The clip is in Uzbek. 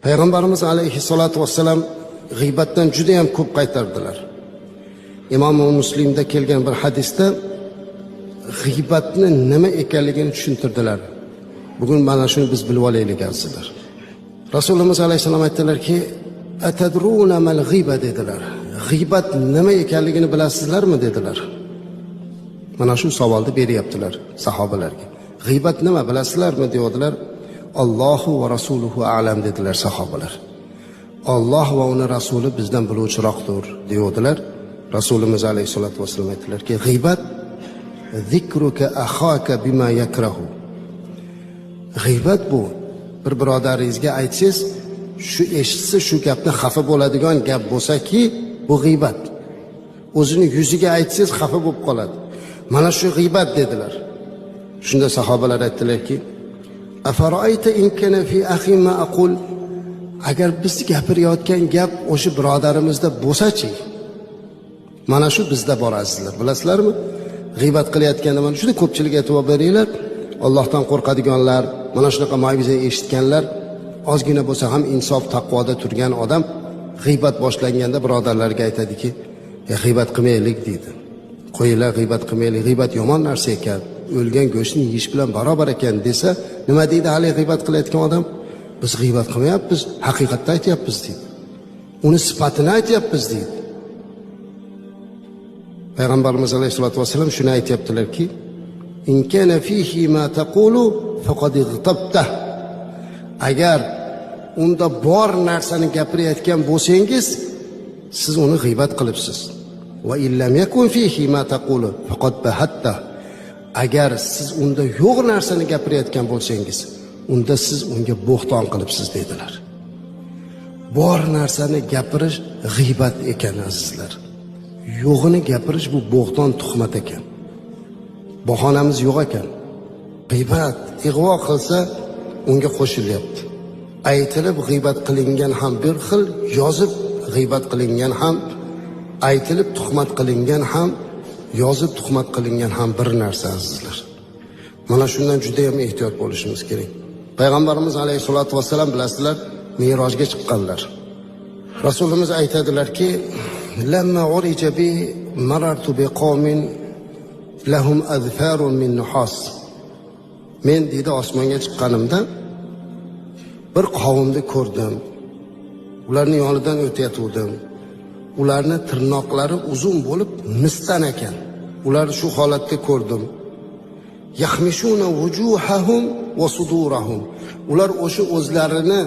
Payg'ambarimiz alayhissalatu vassalam g'iybatdan juda ham ko'p qaytardilar. Imom Muslimda kelgan bir hadisda g'iybatni nima ekanligini tushuntirdilar. Bugun mana shuni biz bilib olaylik azizlar. Rasululloh alayhisalom aytdilarki, "Atadruna mal g'iba" dedilar. G'iybat nima ekanligini bilasizlarmi dedilar. Mana shu savolni beryaptilar sahobalarga. G'iybat nima bilasizlarmi dedilar. Allohu va rasuluhu a'lam dedilar sahobalar. Alloh va uning rasuli bizdan biluvchiroqdir dedilar. Rasulimiz alayhisolatu vasallam aytdilarki, g'iybat zikruka akhaka bima yakrahu. G'iybat bu bir birodaringizga aytsangiz, shu eshitsa shu gapni xafa bo'ladigan gap bo'lsa-ki, bu g'iybat. O'zini yuziga aytsangiz xafa bo'lib qoladi. Mana shu g'iybat dedilar. Shunda sahobalar aytdilarki, "Afara'ayta in kana fi akhi ma aqul?" Agar biz gapirayotgan gap o'sha birodarimizda bo'lsa-chi? Mana shu bizda bor azizlar. Bilasizlarmi? G'iybat qilayotganda mana shuni ko'pchilik e'tibor beringlar. Allohdan qo'rqadiganlar, mana shunaqa ma'viza eshitganlar, ozgina bo'lsa ham insof, taqvoda turgan odam g'iybat boshlanganda birodarlarga aytadiki, "G'iybat qilmaylik" deydi. "Qo'yinglar, g'iybat qilmaylik, g'iybat yomon narsa ekan, o'lgan go'shtni yeyish bilan barobar ekan" desa, nima deydi hali g'iybat qilayotgan odam? "Biz g'iybat qilmayapmiz, haqiqatni aytyapmiz" deydi. Uni sifatini aytyapmiz deydi. Payg'ambarimiz alayhisolatu vasallam shuni aytyaptilarki, "In kana fihi ma taqulu faqad igtabta." Agar unda bor narsani gapirayotgan bo'lsangiz, siz uni g'iybat qilibsiz. Va illam yakun fihi ma taqulu faqad bahatta. Agar siz unda yo'q narsani gapirayotgan bo'lsangiz, unda siz unga bo'xton qilibsiz dedilar. Bor narsani gapirish g'iybat ekan azizlar. Yo'g'ini gapirish bu bo'xton, tuhmat ekan. Bahonamiz yo'q ekan. G'iybat ig'vo qilsa unga qo'shilyapti. Aytilib g'iybat qilingan ham bir xil, yozib g'iybat qilingan ham, aytilib tuhmat qilingan ham, yozib tuhmat qilingan ham bir narsa azizlar. Mana shundan juda ham ehtiyot bo'lishimiz kerak. Payg'ambarimiz alayhisolatu vasallam bilasizlar, Mi'rojga chiqqanlar. Rasulimiz aytadilarki, "Lamma urija bi marartu bi qawmin lahum azfarun min nuhas." Men deydi osmonga chiqqanimda bir qavmni ko'rdim. Ularning yonidan o'tayotgandim. Ularni tirnoqlari uzun bo'lib misdan ekan. Ularni shu holatda ko'rdim. Yahmishuna wujuhahum wa sudurahum. Ular o'sha o'zlarini